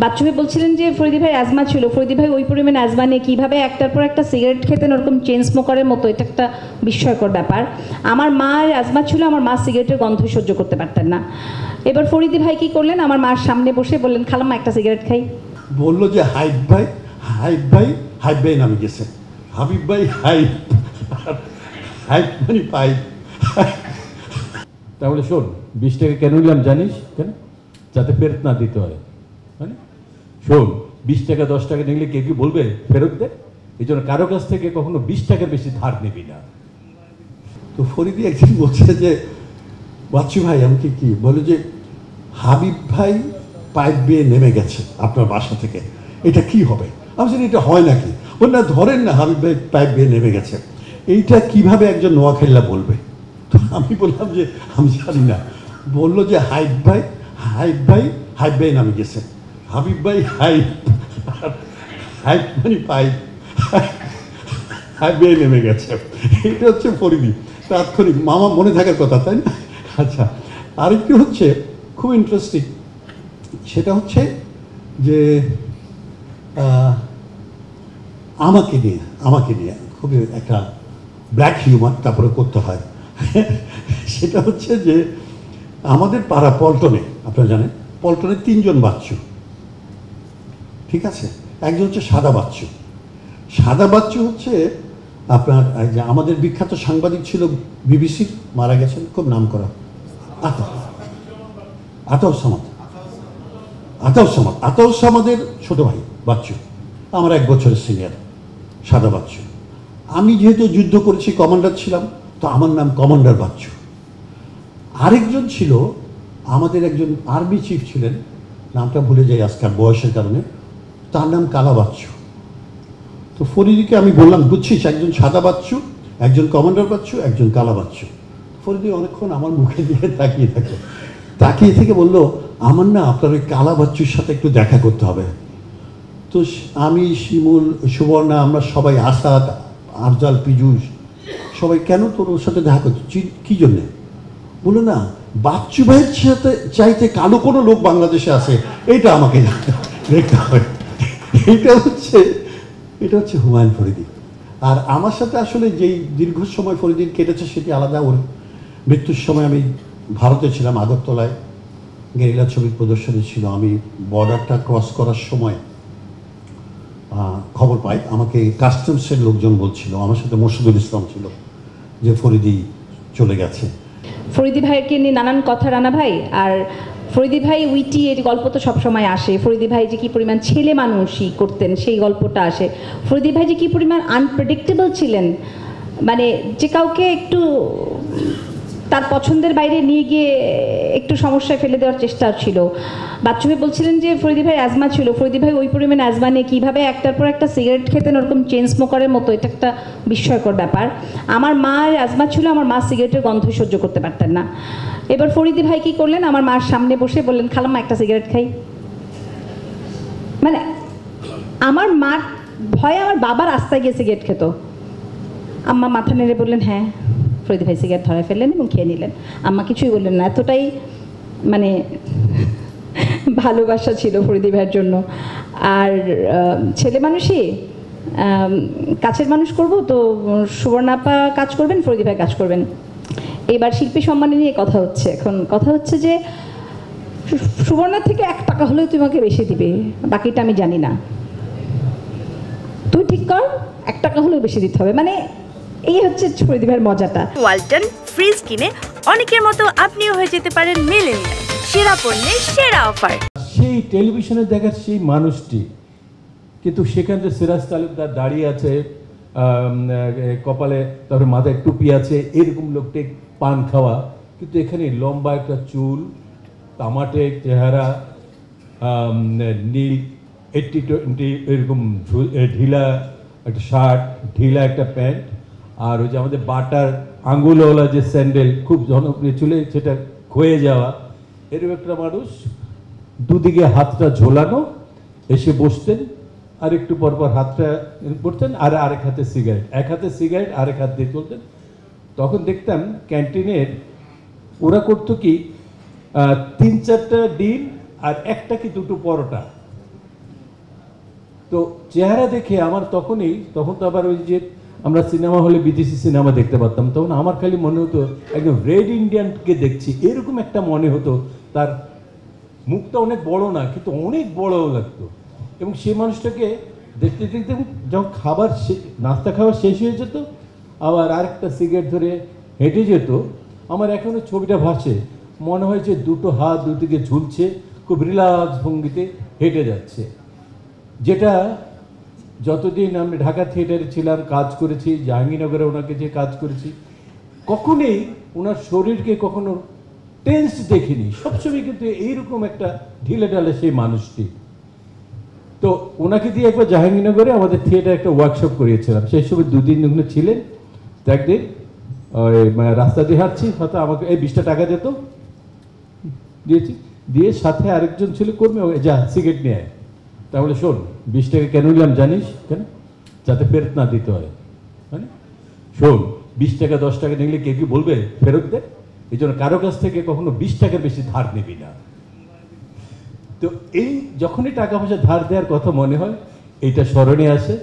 বাচ্চু ভাই বলছিলেন যে ফরিদি ভাই অ্যাজমা ছিল, ফরিদি ভাই ওই পরিমাণ অ্যাজমা নিয়ে কীভাবে একটার পর একটা সিগারেট খেতেন ওরকম চেন স্মোকারের মতো, এটা একটা বিস্ময়কর ব্যাপার। আমার মার অ্যাজমা ছিল, আমার মা সিগারেটের গন্ধ সহ্য করতে পারতেন না। এবার ফরিদি ভাই কী করলেন, আমার মার সামনে বসে বললেন, খালাম্মা একটা সিগারেট খাই। বললো যে হাইব ভাই, হাইব ভাই, হাইব ভাই নামে গেছে, হাবিব ভাই হাইব, হাইব মানে পাইপ। তাহলে শোন, 20 টাকা কেন নিলাম জানিস? কেন? যাতে ফেরত না দিতে হয়। মানে শোন, 20 টাকা 10 টাকা নিলে কে কি বলবে ফেরত দে? এই জন্য কারো কাছ থেকে কখনো 20 টাকার বেশি ধার নিবি না। তো ফরিদি একদিন বলছে যে বাচ্চু ভাই আমাকে কি বলে যে হাবিব ভাই পাইপ বেয়ে নেমে গেছে আপনার বাসা থেকে, এটা কি হবে? আমি জানি এটা হয় নাকি? বল না, ধরেন না হাবিব ভাই পাইপ বেয়ে নেমে গেছে, এইটা কিভাবে একজন নোয়াখাইলা বলবে? তো আমি বললাম যে আমি জানি না। বললো যে হাইব ভাই, হাইব ভাই, হাইব ভাই নামে গেছে, হাবিব ভাই হাইব, হাইব মানে পাইপ, হাইব বেয়ে নেমে গেছে। এটা হচ্ছে ফরিদি তাৎক্ষণিক, মামা মনে থাকার কথা, তাই না? আচ্ছা, আরেকটি হচ্ছে খুব ইন্টারেস্টিং, সেটা হচ্ছে যে আমাকে নিয়ে খুবই একটা ব্ল্যাক হিউমার তারপরে করতে হয়। সেটা হচ্ছে যে আমাদের পাড়া পল্টনে, আপনারা জানেন পল্টনে 3 জন বাচ্চু, ঠিক আছে? একজন হচ্ছে সাদা বাচ্চু। সাদা বাচ্চু হচ্ছে আপনার যে আমাদের বিখ্যাত সাংবাদিক ছিল বিবিসির, মারা গেছেন, খুব নাম করা, আতাউস সামাদের ছোট ভাই বাচ্চু, আমার 1 বছরের সিনিয়র, সাদা বাচ্চু। আমি যেহেতু যুদ্ধ করেছি, কমান্ডার ছিলাম, তো আমার নাম কমান্ডার বাচ্চু। আরেকজন ছিল আমাদের একজন আর্মি চিফ ছিলেন, নামটা ভুলে যাই আজকাল বয়সের কারণে, তার নাম কালা বাচ্চু। তো ফরিদিকে আমি বললাম, বুঝছিস, একজন সাদা বাচ্চু, একজন কমান্ডার বাচ্চু, একজন কালা বাচ্চু। ফরিদি অনেকক্ষণ আমার মুখে দিয়ে তাকিয়ে থেকে বলল, আমার না আপনার ওই কালা বাচ্চুর সাথে একটু দেখা করতে হবে। তো আমি, শিমুল, সুবর্ণা, আমরা সবাই, আসাদ, আরজাল, পীযূষ, সবাই, কেন তোর ওর সাথে দেখা করছি, কী জন্যে? বলো না, বাচ্চু ভাইয়ের সাথে চাইতে কালো কোনো লোক বাংলাদেশে আছে, এটা আমাকে দেখতে হবে। এটা হচ্ছে হুমায়ুন ফরিদি। আর আমার সাথে আসলে যেই দীর্ঘ সময় ফরিদির কেটেছে সেটি আলাদা। ওর মৃত্যুর সময় আমি ভারতে ছিলাম, আগরতলায় গেরিলা ছবির প্রদর্শনী ছিল। আমি বর্ডারটা ক্রস করার সময় খবর পাই, আমাকে কাস্টমসের লোকজন বলছিল, আমার সাথে মোর্শেদুল ইসলাম ছিল, যে ফরিদি চলে গেছে। ফরিদি ভাইকে নিয়ে নানান কথা, রানা ভাই। আর ফরিদি ভাই উইটি এর গল্প তো সবসময় আসে। ফরিদি ভাই যে কী পরিমাণ ছেলে মানুষই করতেন সেই গল্পটা আসে। ফরিদি ভাই যে কী পরিমাণ আনপ্রেডিক্টেবল ছিলেন, মানে যে কাউকে একটু তার পছন্দের বাইরে নিয়ে গিয়ে একটু সমস্যায় ফেলে দেওয়ার চেষ্টা ছিল। বাচ্চু ভাই বলছিলেন যে ফরিদি ভাই অ্যাজমা ছিল, ফরিদি ভাই ওই পরিমাণ অ্যাজমা নিয়ে কীভাবে একটার পর একটা সিগারেট খেতেন ওরকম চেন স্মোকারের মতো, এটা একটা বিস্ময়কর ব্যাপার। আমার মার অ্যাজমা ছিল, আমার মা সিগারেটের গন্ধ সহ্য করতে পারতেন না। এবার ফরিদি ভাই কী করলেন, আমার মার সামনে বসে বললেন, খালাম্মা একটা সিগারেট খাই। মানে আমার মার ভয়ে আমার বাবা রাস্তায় গিয়ে সিগারেট খেত। আম্মা মাথা নেড়ে বললেন হ্যাঁ। ফরিদি ভাই সিগারেট ধরায় ফেললেন এবং খেয়ে নিলেন। আম্মা কিছুই বললেন না। এতটাই মানে ভালোবাসা ছিল ফরিদি ভাইয়ের জন্য। আর ছেলে মানুষই, কাছের মানুষ করব তো সুবর্ণা আপা কাজ করবেন, ফরিদি ভাই কাজ করবেন। এবার শিল্পী সম্মানে নিয়ে কথা হচ্ছে। এখন কথা হচ্ছে যে সুবর্ণার থেকে 1 টাকা হলেও তুই আমাকে বেশি দিবে, বাকিটা আমি জানি না, তুই ঠিক কর, 1 টাকা হলেও বেশি দিতে হবে। মানে এই হচ্ছে ফরিদি ভাইয়ের মজাটা। ওয়ালটন ফ্রিজ কিনে অনেকের মতো আপনিও হয়ে যেতে পারেন মিলেনিয়াল, সেরা পণ্যের সেরা অফার। সেই টেলিভিশনে দেখার সেই মানুষটি, কিন্তু সেখানে সিরাজ তালুকদার দাঁড়িয়ে আছে, কপালে তারপরে মাথায় টুপি আছে, এরকম লোকটি পান খাওয়া, কিন্তু এখানে লম্বা একটা চুল, তামাটে চেহারা, নীল 80-20 এরকম ঢিলা একটা শার্ট, ঢিলা একটা প্যান্ট, আর ওই যে আমাদের বাটার আঙ্গুলওয়ালা যে স্যান্ডেল খুব জনপ্রিয় চুলে সেটা ক্ষয়ে যাওয়া, এরকম একটা মানুষ, দুদিকে হাতটা ঝোলানো, এসে বসতেন, আর একটু পরপর হাতটা পড়তেন, আর আরেক হাতে সিগারেট, এক হাতে সিগারেট আরেক হাত দিয়ে চলতেন। তখন দেখতাম ক্যান্টিনের ওরা করতো কি, 3-4টা ডিম আর 1টা কি 2টো পরোটা, তো চেহারা দেখে আমার তখন তো আবার ওই যে আমরা সিনেমা হলে বিদেশি সিনেমা দেখতে পারতাম, তখন আমার খালি মনে হতো একদম রেড ইন্ডিয়ানকে দেখছি, এরকম একটা মনে হতো। তার মুখটা অনেক বড় না, কিন্তু অনেক বড় লাগতো। এবং সেই মানুষটাকে দেখতে দেখতে যখন নাস্তা খাবার শেষ হয়ে যেত, আবার আরেকটা সিগারেট ধরে হেঁটে যেত, আমার এখনো ছবিটা ভাসে। মনে হয় যে দুটো হাত দুদিকে ঝুলছে, খুব রিল্যাক্স ভঙ্গিতে হেঁটে যাচ্ছে। যেটা যতদিন আমি ঢাকা থিয়েটারে ছিলাম, কাজ করেছি, জাহাঙ্গীরনগরে ওনাকে যে কাজ করেছি, কখনোই ওনার শরীরকে কখনো টেন্স দেখিনি। সবসময় কিন্তু এইরকম একটা ঢিলে ঢালে সেই মানুষটি। তো ওনাকে দিয়ে একবার জাহাঙ্গীরনগরে আমাদের থিয়েটারে একটা ওয়ার্কশপ করিয়েছিলাম। সেই সময় 2 দিন ওখানে ছিলেন। তো একদিন ওই রাস্তা দিয়ে হাঁটছি, হয়তো আমাকে এই 20টা টাকা দিত, দিয়েছি। দিয়ে সাথে আরেকজন ছিল কর্মী, যা সিগারেট নিয়ে আয়। তাহলে শোন, 20 টাকা কেন নিলাম জানিস? কেন? যাতে ফেরত না দিতে হয়। মানে শোন, 20 টাকা 10 টাকা নিলে কে কি বলবে ফেরত দে, এই জন্য কারো কাছ থেকে কখনো 20 টাকার বেশি ধার নিবি না। তো এই যখনই টাকা পয়সা ধার দেওয়ার কথা মনে হয়, এইটা স্মরণে আসে।